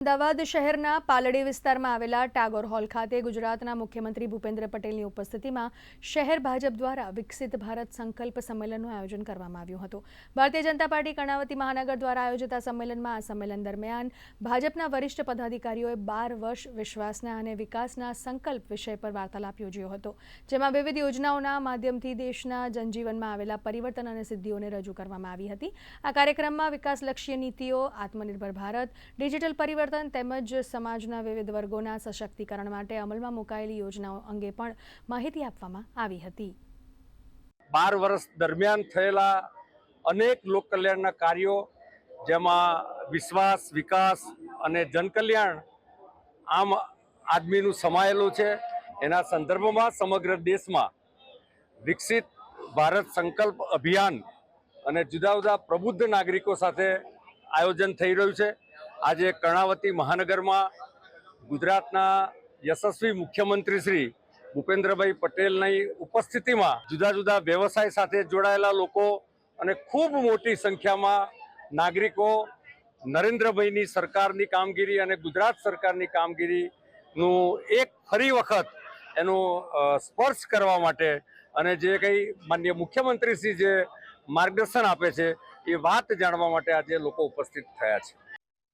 અમદાવાદ શહેરના પાલડી વિસ્તારમાં આવેલા ટાગોર હોલ ખાતે ગુજરાતના મુખ્યમંત્રી ભૂપેન્દ્ર પટેલની ઉપસ્થિતિમાં શહેર ભાજપ દ્વારા વિકસિત ભારત સંકલ્પ સંમેલનનું આયોજન કરવામાં આવ્યું હતું। ભારતીય જનતા પાર્ટી કર્ણાવતી મહાનગર દ્વારા આયોજિત આ સંમેલનમાં આ સંમેલન દરમિયાન ભાજપના વરિષ્ઠ પદાધિકારીઓએ 12 વર્ષ વિશ્વાસના અને વિકાસના સંકલ્પ વિષય પર વાર્તાલાપ યોજ્યો હતો, જેમાં વિવિધ યોજનાઓના માધ્યમથી દેશના જનજીવનમાં આવેલા પરિવર્તન અને સિદ્ધિઓને રજૂ કરવામાં આવી હતી। આ કાર્યક્રમમાં વિકાસલક્ષી નીતિઓ, આત્મનિર્ભર ભારત, ડિજિટલ પરિવર્તન તેમજ સમાજના વિવિધ વર્ગોના સશક્તિકરણ માટે અમલમાં મુકાયેલી યોજનાઓ અંગે પણ માહિતી આપવામાં આવી હતી। 12 વર્ષ દરમિયાન થયેલા અનેક લોકકલ્યાણના કાર્યો, જેમાં વિશ્વાસ, વિકાસ અને જનકલ્યાણ આમ આદમીનું સમાયેલું છે, એના સંદર્ભમાં સમગ્ર દેશમાં વિકસિત ભારત સંકલ્પ અભિયાન અને જુદા જુદા પ્રબુદ્ધ નાગરિકો સાથે આયોજન થઈ રહ્યું છે। આજે કર્ણાવતી મહાનગરમાં ગુજરાતના યશસ્વી મુખ્યમંત્રી શ્રી ભૂપેન્દ્રભાઈ પટેલની ઉપસ્થિતિમાં જુદા જુદા વ્યવસાય સાથે જોડાયેલા લોકો અને ખૂબ મોટી સંખ્યામાં નાગરિકો નરેન્દ્રભાઈની સરકારની કામગીરી અને ગુજરાત સરકારની કામગીરીનું એક ફરી વખત એનું સ્પર્શ કરવા માટે અને જે કંઈ માનનીય મુખ્યમંત્રીશ્રી જે માર્ગદર્શન આપે છે એ વાત જાણવા માટે આજે લોકો ઉપસ્થિત થયા છે।